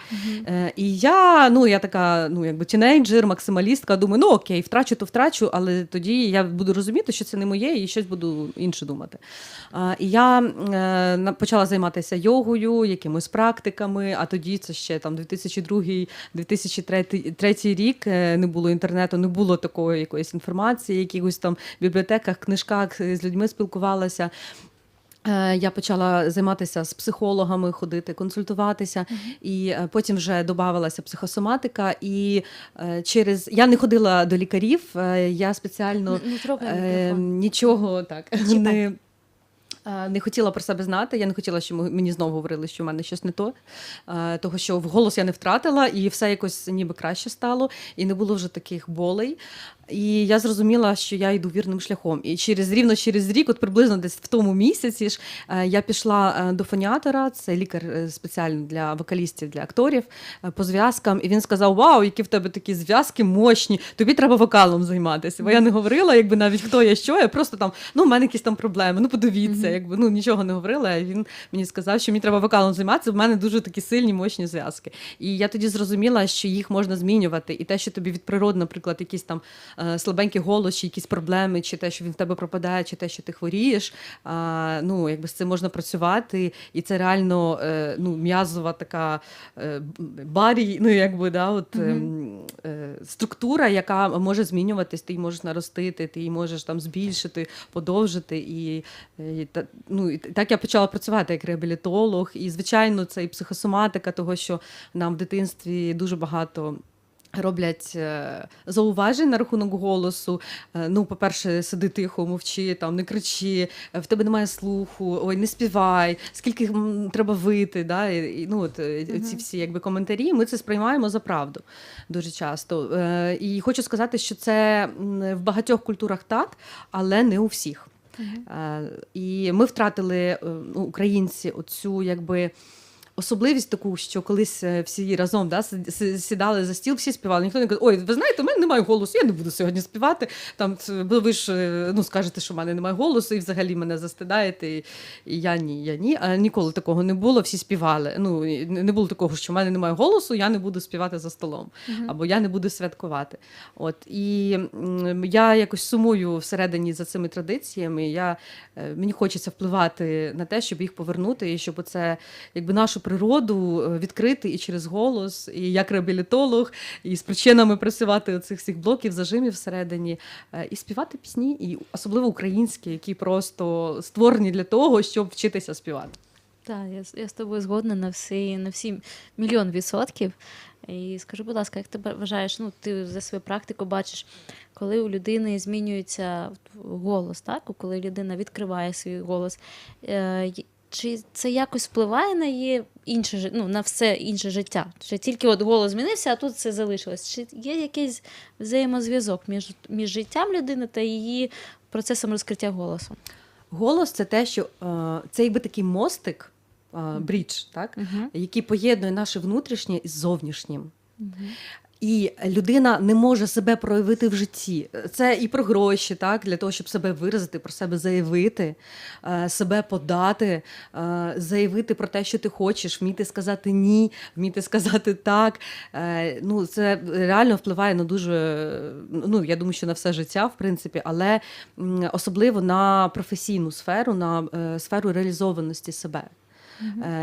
І я така, якби тінейджер, максималістка, думаю, окей, втрачу, то втрачу, але тоді я буду розуміти, що це не моє, і щось буду інше думати. І я почала займатися йогою, якимось практиками, а тоді це ще там 2002-2003 рік, не було інтернету, не було такої якоїсь інформації, якихось там бібліотеках, книжках з людьми спілкувалася. Я почала займатися з психологами, ходити, консультуватися, і потім вже додавалася психосоматика, і я не ходила до лікарів, я спеціально нічого не хотіла про себе знати, я не хотіла, щоб мені знову говорили, що в мене щось не то, того, що голос я не втратила, і все якось ніби краще стало, і не було вже таких болей. І я зрозуміла, що я йду вірним шляхом. І рівно через рік, от приблизно десь в тому місяці ж, я пішла до фоніатора, це лікар спеціально для вокалістів, для акторів, по зв'язкам. І він сказав, вау, які в тебе такі зв'язки мощні, тобі треба вокалом займатися. Бо я не говорила, якби навіть хто я, що, я просто там, в мене якісь там проблеми, подивіться, якби, нічого не говорила. І він мені сказав, що мені треба вокалом займатися, в мене дуже такі сильні, мощні зв'язки. І я тоді зрозуміла, що їх можна змінювати. І те, що тобі від природи, наприклад, якісь там слабенький голос, чи якісь проблеми, чи те, що він в тебе пропадає, чи те, що ти хворієш, якби з цим можна працювати, і це реально м'язова така барій, структура, яка може змінюватись, ти її можеш наростити, ти її можеш там збільшити, подовжити, і так я почала працювати як реабілітолог, і звичайно це і психосоматика, того, що нам в дитинстві дуже багато роблять зауважень на рахунок голосу. По-перше, сиди тихо, мовчи, там, не кричи, в тебе немає слуху, ой, не співай, скільки треба вити. Да? Ці всі якби, коментарі, ми це сприймаємо за правду дуже часто. І хочу сказати, що це в багатьох культурах так, але не у всіх. І ми втратили, українці, оцю якби особливість таку, що колись всі разом сідали за стіл, всі співали. Ніхто не каже, ой, ви знаєте, у мене немає голосу, я не буду сьогодні співати. Бо ви ж скажете, що в мене немає голосу, і взагалі мене застидаєте, і я ні. А ніколи такого не було, всі співали. Не було такого, що в мене немає голосу, я не буду співати за столом, або я не буду святкувати. І я якось сумую всередині за цими традиціями, мені хочеться впливати на те, щоб їх повернути, і щоб це нашу природу відкрити і через голос, і як реабілітолог, і з причинами працювати оцих всіх блоків, зажимів всередині, і співати пісні, і особливо українські, які просто створені для того, щоб вчитися співати. Так, я з тобою згодна на всі 1,000,000%. І скажи, будь ласка, як ти вважаєш, ти за свою практику бачиш, коли у людини змінюється голос, так? Коли людина відкриває свій голос, чи це якось впливає на її інше, на все інше життя? Чи тільки голос змінився, а тут це залишилось? Чи є якийсь взаємозв'язок між життям людини та її процесом розкриття голосу? Голос – це те, що це такий мостик, брідж, так? Який поєднує наше внутрішнє із зовнішнім. І людина не може себе проявити в житті. Це і про гроші, так? Для того, щоб себе виразити, про себе заявити, себе подати, заявити про те, що ти хочеш, вміти сказати ні, вміти сказати так. Це реально впливає на дуже, я думаю, що на все життя, в принципі, але особливо на професійну сферу, на сферу реалізованості себе.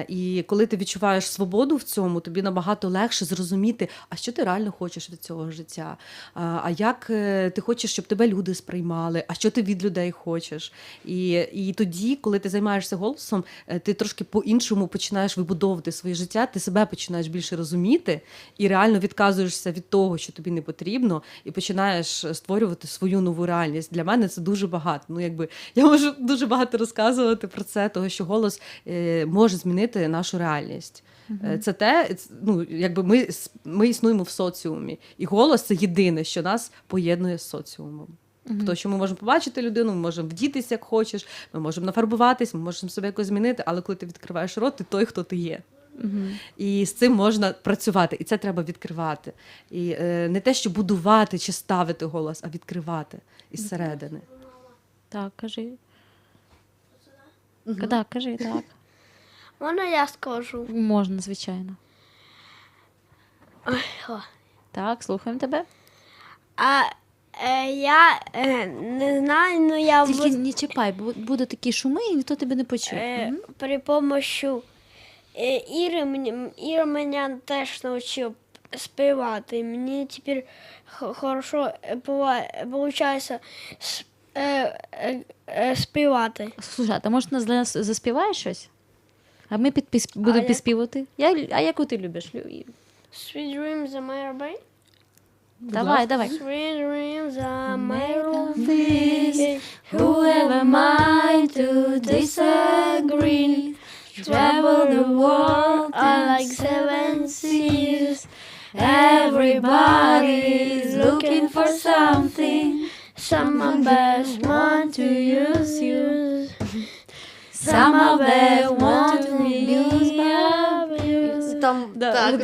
І коли ти відчуваєш свободу в цьому, тобі набагато легше зрозуміти, а що ти реально хочеш від цього життя, а як ти хочеш, щоб тебе люди сприймали, а що ти від людей хочеш. І тоді, коли ти займаєшся голосом, ти трошки по-іншому починаєш вибудовувати своє життя, ти себе починаєш більше розуміти і реально відказуєшся від того, що тобі не потрібно, і починаєш створювати свою нову реальність. Для мене це дуже багато. Я можу дуже багато розказувати про це, того, що голос може змінити нашу реальність. Це те, ми існуємо в соціумі. І голос – це єдине, що нас поєднує з соціумом. Тому що ми можемо побачити людину, ми можемо вдітися, як хочеш, ми можемо нафарбуватись, ми можемо себе якось змінити, але коли ти відкриваєш рот, ти той, хто ти є. І з цим можна працювати, і це треба відкривати. І не те, що будувати чи ставити голос, а відкривати із середини. Так, кажи. Так, кажи, так. Можна я скажу? Можна, звичайно. Так, слухаємо тебе. Я не знаю, я Тільки не чіпай, бо будуть такі шуми, і ніхто тебе не почує. при помощі Іра мене теж навчив співати. Мені тепер хорошо виходить співати. Слухай, а може для нас заспіваєш щось? А ми будемо підспівати. А яку ти любиш? Sweet dreams are my brain. Давай. Sweet dreams are my This, who am I to disagree? Travel the world like 7 seas. Everybody's looking for something. Some of us want to use you. Some of them want to use you. Так.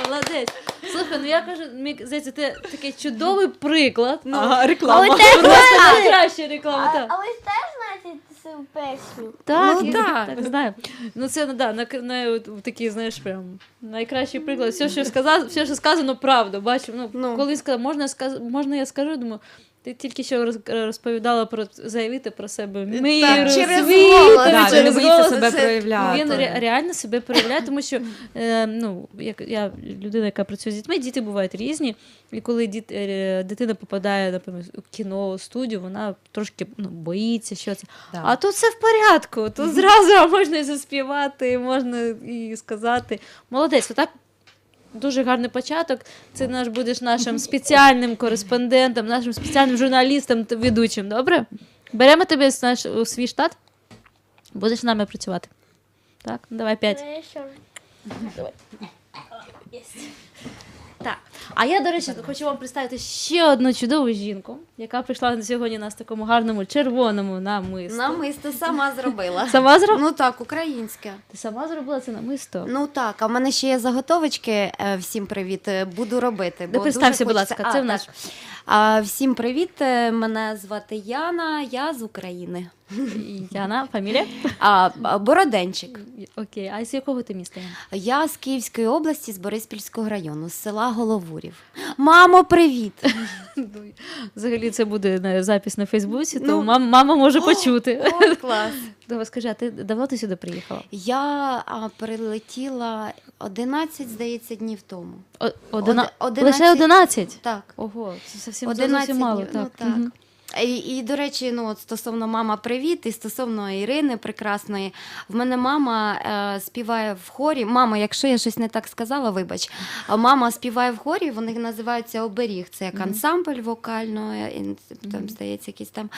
Молодець. Слухай, я кажу, мені здається, ти такий чудовий приклад. Реклама. Просто найкраща реклама. А ви теж знаєте цю пісню? Так, знаю. Це, такий, знаєш, прям найкращий приклад. Все, що сказано, правда. Бачу, коли сказав, можна я скажу, думаю, ти тільки що розповідала про заявити про себе мир, через світ, голос. через Він боїться голос. себе проявляти. Він реально себе проявляє, тому що як я людина, яка працює з дітьми, діти бувають різні, і коли дитина попадає, наприклад, у кіно, студію, вона трошки боїться, що це. Да. А тут все в порядку, тут зразу можна і заспівати, можна і сказати. Молодець, отак. Дуже гарний початок. Це будеш нашим спеціальним кореспондентом, нашим спеціальним журналістом, ведучим. Добре? Беремо тебе у свій штат. Будеш з нами працювати. Так, давай 5. Давай. Так. А я, до речі, хочу вам представити ще одну чудову жінку, яка прийшла сьогодні у нас в такому гарному червоному намисті. Намисто сама зробила. Сама зробила? Ну так, українське. Ти сама зробила це намисто? Ну так, а в мене ще є заготовочки. Всім привіт, буду робити. Да, представся, будь ласка, це в так. нас. Всім привіт, мене звати Яна, я з України. Яна, фамілія? Бороденчик. Окей, а з якого ти міста, Яна? Я з Київської області, з Бориспільського району, з села Головурів. Мамо, привіт! Взагалі це буде запис на Фейсбуці, то мама може почути. О, клас! Давай, скажи, а ти давно ти сюди приїхала? Я прилетіла 11, здається, днів тому. Лише 11? Так. Ого, це зовсім 11 мало. днів, ну, так. Мгм. І, до речі, от стосовно «Мама, привіт», і стосовно Ірини прекрасної, в мене мама співає в хорі. Мама, якщо я щось не так сказала, вибач. Мама співає в хорі, вони називаються «Оберіг». Це як ансамбль вокально, там, здається, якийсь там,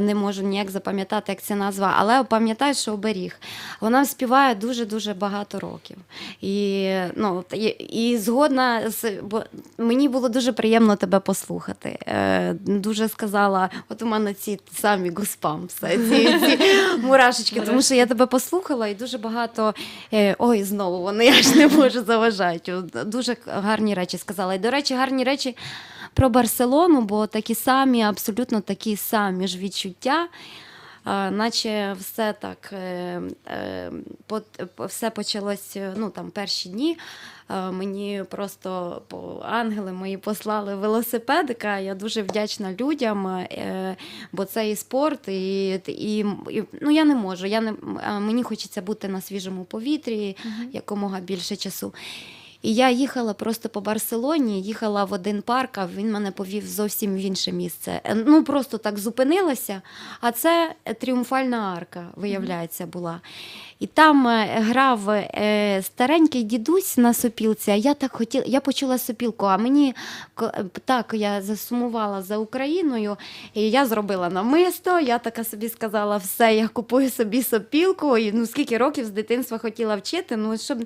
не можу ніяк запам'ятати, як ця назва, але пам'ятаю, що «Оберіг». Вона співає дуже-дуже багато років. І згодна, бо мені було дуже приємно тебе послухати. Дуже сказала, от у мене ці самі гуспампси, ці мурашечки, тому що я тебе послухала і дуже багато, ой, знову вони, я ж не можу заважати. Дуже гарні речі сказала. І, до речі, гарні речі про Барселону, бо такі самі, абсолютно такі самі ж відчуття, наче все так, все почалось, ну, там, перші дні. Мені просто ангели мої послали велосипедика. Я дуже вдячна людям, бо це і спорт, і ну, я не можу. Мені хочеться бути на свіжому повітрі якомога більше часу. І я їхала просто по Барселоні, їхала в один парк, а він мене повів зовсім в інше місце. Ну, просто так зупинилася, а це Тріумфальна арка, виявляється, була. І там грав старенький дідусь на сопілці, а я так хотіла, я почула сопілку, а мені так, я засумувала за Україною, і я зробила намисто, я така собі сказала, все, я купую собі сопілку, і ну, скільки років з дитинства хотіла вчити, ну, щоб...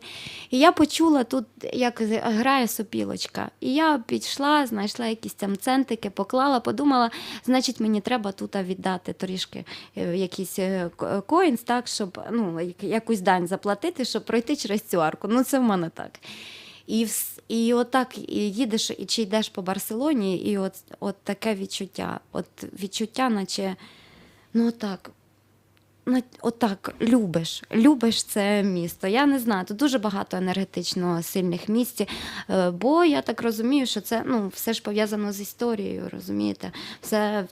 І я почула тут, як грає сопілочка, і я підійшла, знайшла якісь там центики, поклала, подумала, значить, мені треба тут віддати трішки якийсь коїнс, так, щоб, ну, якусь дань заплатити, щоб пройти через цю арку. Ну, це в мене так. І отак їдеш, чи йдеш по Барселоні, і от таке відчуття. От відчуття, наче, ну, отак, любиш це місто. Я не знаю, тут дуже багато енергетично сильних місць, бо я так розумію, що це, ну, все ж пов'язано з історією, розумієте?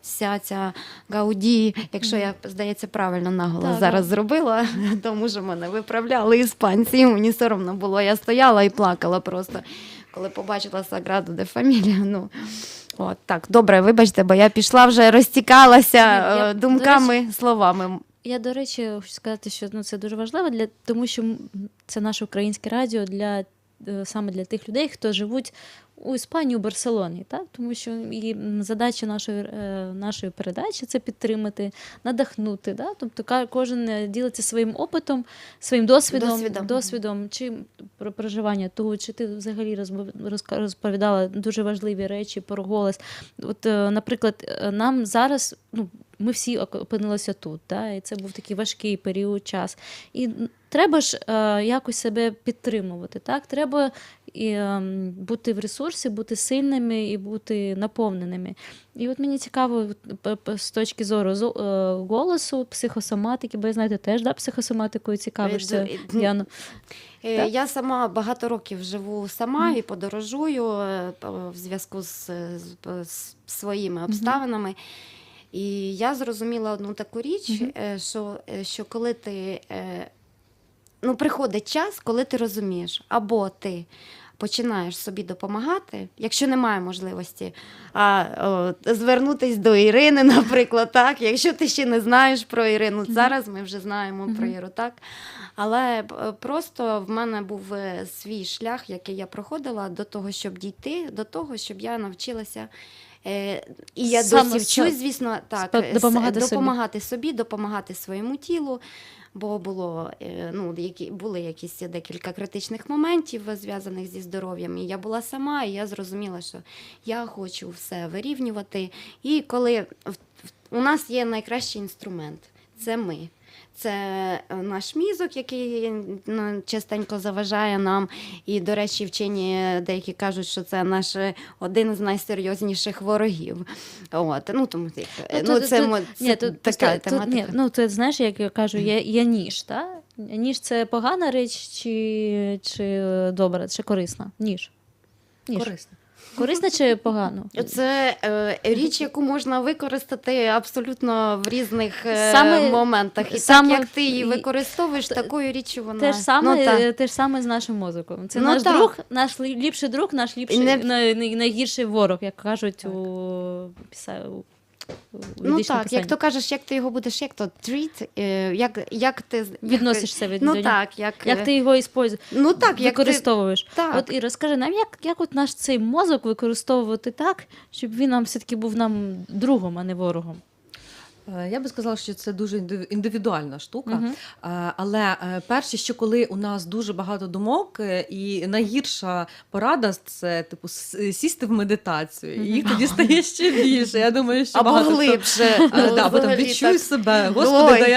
Вся ця Гауді, якщо я, здається, правильно наголос зараз зробила, тому що мене виправляли іспанці, і мені соромно було, я стояла і плакала просто, коли побачила Саграду де Фамілія, ну... От, так, добре, вибачте, бо я пішла вже, розтікалася думками, словами. Я, до речі, хочу сказати, що це дуже важливо, тому що це наше українське радіо саме для тих людей, хто живуть у Іспанії, у Барселоні. Так? Тому що і задача нашої передачі – це підтримати, надихнути. Да? Тобто кожен ділиться своїм опитом, своїм досвідом чи про проживання того, чи ти взагалі розповідала дуже важливі речі про голос. От, наприклад, нам зараз, ну, ми всі опинилися тут, да? І це був такий важкий період час. І треба ж якось себе підтримувати, так? Треба бути в ресурсі, бути сильними і бути наповненими. І от мені цікаво з точки зору голосу, психосоматики, бо я, знаєте, теж психосоматикою цікавишся, Яно. Я сама багато років живу сама і подорожую в зв'язку з своїми обставинами. І я зрозуміла одну таку річ, що коли ти, ну, приходить час, коли ти розумієш, або ти починаєш собі допомагати, якщо немає можливості звернутися до Ірини, наприклад, так, якщо ти ще не знаєш про Ірину, зараз ми вже знаємо про Іру, так, але просто в мене був свій шлях, який я проходила до того, щоб дійти, до того, щоб я навчилася І я досі вчусь, звісно, допомагати собі, допомагати своєму тілу. Бо були якісь декілька критичних моментів, зв'язаних зі здоров'ям. І я була сама, і я зрозуміла, що я хочу все вирівнювати. І коли у нас є найкращий інструмент – це ми. Це наш мізок, який частенько заважає нам. І, до речі, вчені деякі кажуть, що це наш один з найсерйозніших ворогів. Тому така тематика. Це, знаєш, як я кажу, є ніж, так? Ніж – це погана річ чи добра, чи корисна? Ніж. Корисна. Корисна чи погано? Це річ, яку можна використати абсолютно в різних моментах. І так, як ти її використовуєш, такою річчю вона... Те ж саме з нашим мозоком. Це наш друг, наш ліпший друг, наш найгірший ворог, як кажуть у так, як то кажеш, як ти його будеш, як ти відносишся від нього. Як ти його використовуєш. От і розкажи нам, як от наш цей мозок використовувати так, щоб він нам все-таки був нам другом, а не ворогом? Я би сказала, що це дуже індивідуальна штука, але перше, що коли у нас дуже багато думок, і найгірша порада – це типу сісти в медитацію, і їх тоді стає ще більше. Я думаю, що або глибше. Відчуй себе, Господи,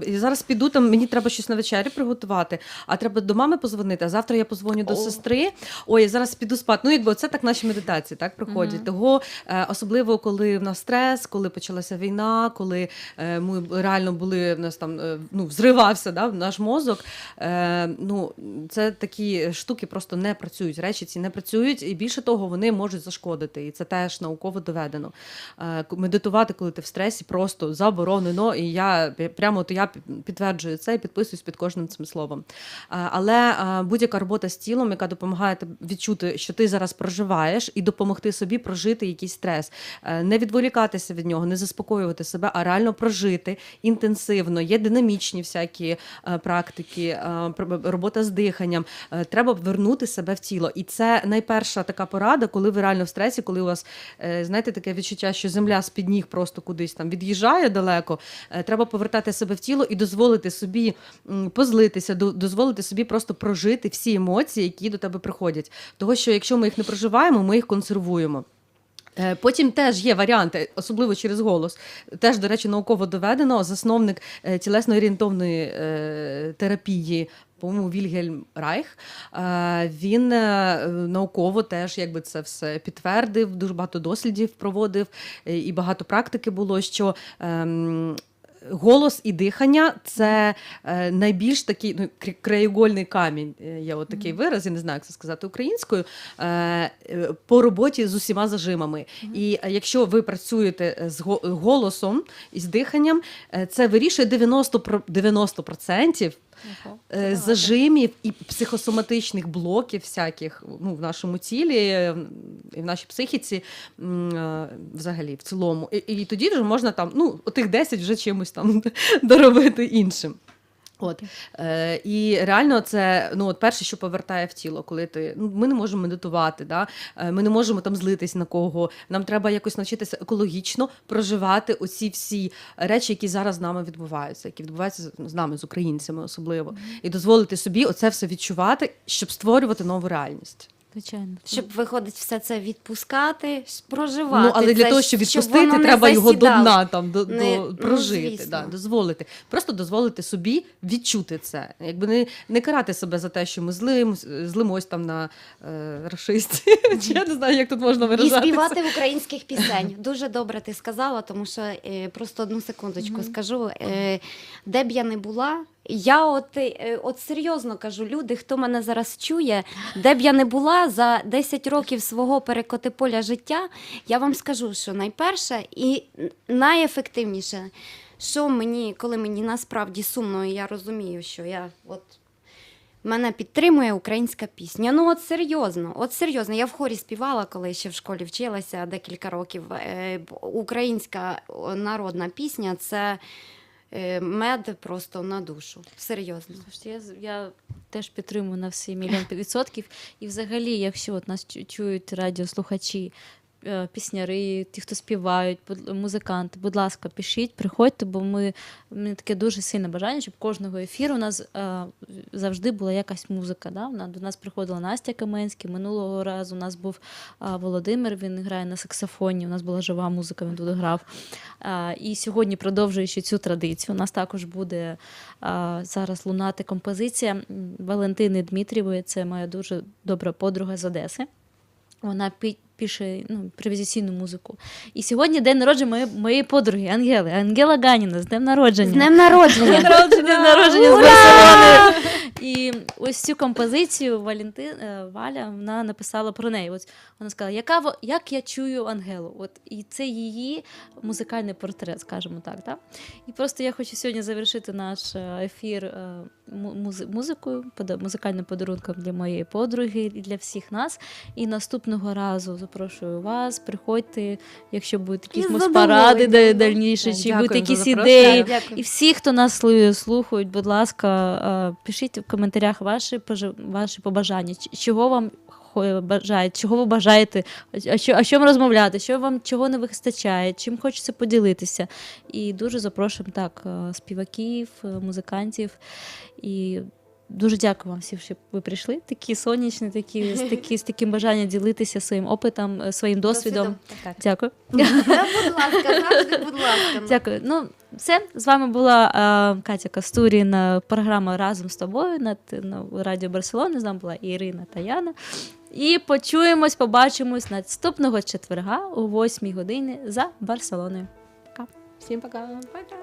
я зараз піду, мені треба щось на вечері приготувати, а треба до мами позвонити, а завтра я позвоню до сестри, я зараз піду спати. Це так наші медитації так проходять. Того, особливо, коли в нас стрес, коли почалася війна, коли ми реально були, в нас там взривався наш мозок, це такі штуки просто не працюють, речі ці не працюють, і більше того, вони можуть зашкодити, і це теж науково доведено. Медитувати, коли ти в стресі, просто заборонено, і я підтверджую це і підписуюсь під кожним цим словом. Але будь-яка робота з тілом, яка допомагає відчути, що ти зараз проживаєш, і допомогти собі прожити якийсь стрес, не відволікатися від нього, не заспокоювати себе, а реально прожити інтенсивно. Є динамічні всякі практики, робота з диханням. Треба вернути себе в тіло. І це найперша така порада, коли ви реально в стресі, коли у вас, знаєте, таке відчуття, що земля з-під ніг просто кудись там від'їжджає далеко. Треба повертати себе в тіло і дозволити собі позлитися, дозволити собі просто прожити всі емоції, які до тебе приходять. Того, що якщо ми їх не проживаємо, ми їх консервуємо. Потім теж є варіанти, особливо через голос. Теж, до речі, науково доведено, засновник тілесно-орієнтовної терапії, по-моєму, Вільгельм Райх, він науково теж це все підтвердив, дуже багато дослідів проводив, і багато практики було, що голос і дихання – це найбільш такий краєугольний камінь, є такий вираз, я не знаю, як це сказати українською, по роботі з усіма зажимами. І якщо ви працюєте з голосом і з диханням, це вирішує 90% зажимів і психосоматичних блоків всяких в нашому тілі, і в нашій психіці, взагалі, в цілому. І тоді вже можна отих 10 вже чимось там доробити іншим. І реально це перше, що повертає в тіло, коли ми не можемо медитувати, ми не можемо там злитись на кого, нам треба якось навчитися екологічно проживати оці всі речі, які зараз з нами відбуваються, які відбуваються з нами, з українцями особливо, і дозволити собі оце все відчувати, щоб створювати нову реальність. Звичайно. Щоб, виходить, все це відпускати, проживати. Але для того, щоб відпустити, треба його до дна прожити, дозволити. Просто дозволити собі відчути це. Не карати себе за те, що ми злимось там на рашистів. Я не знаю, як тут можна виражатися. І співати в українських пісень. Дуже добре ти сказала, тому що просто одну секундочку скажу. Де б я не була, я от серйозно кажу, люди, хто мене зараз чує, де б я не була за 10 років свого перекотиполя життя, я вам скажу, що найперше і найефективніше, що коли мені насправді сумно, і я розумію, що мене підтримує українська пісня. От серйозно. Я в хорі співала, коли ще в школі вчилася декілька років. Українська народна пісня – це мед просто на душу. Серйозно. Я теж підтримую на всі 1,000,000%. І взагалі, якщо нас чують радіослухачі, пісняри, ті, хто співають, музиканти, будь ласка, пишіть, приходьте, бо мені таке дуже сильне бажання, щоб кожного ефіру у нас завжди була якась музика. Да? До нас приходила Настя Каменський, минулого разу у нас був Володимир, він грає на саксофоні, у нас була жива музика, він тут грав. І сьогодні, продовжуючи цю традицію, у нас також буде зараз лунати композиція Валентини Дмитрієвої, це моя дуже добра подруга з Одеси. Вона пише імпровізаційну музику. І сьогодні день народження моєї подруги Ангела Ганіна, з днем народження. З днем народження! Днем народження з Барселони! І ось цю композицію Валя, вона написала про неї. Ось вона сказала, як я чую Ангелу. От, і це її музикальний портрет, скажімо так. Да? І просто я хочу сьогодні завершити наш ефір музикою, музикальним подарунком для моєї подруги і для всіх нас. І наступного разу запрошую вас, приходьте, якщо будуть якісь поради дальніші, чи будуть якісь ідеї. І всі, хто нас слухають, будь ласка, пишіть в коментарях ваші побажання, чого вам бажають, чого ви бажаєте, о чому розмовляти, що вам чого не вистачає, чим хочеться поділитися. І дуже запрошуємо співаків, музикантів. І дуже дякую вам всім, що ви прийшли. Такі сонячні, з таким бажанням ділитися своїм опитом, своїм досвідом. Дякую. Будь ласка, завжди, будь ласка. Дякую. Все, з вами була Катя Кастуріна, програма «Разом з тобою» на Радіо Барселони. З нами була Ірина та Яна. І побачимось наступного четверга о 8 годині за Барселоною. Пока. Всім пока. Пока.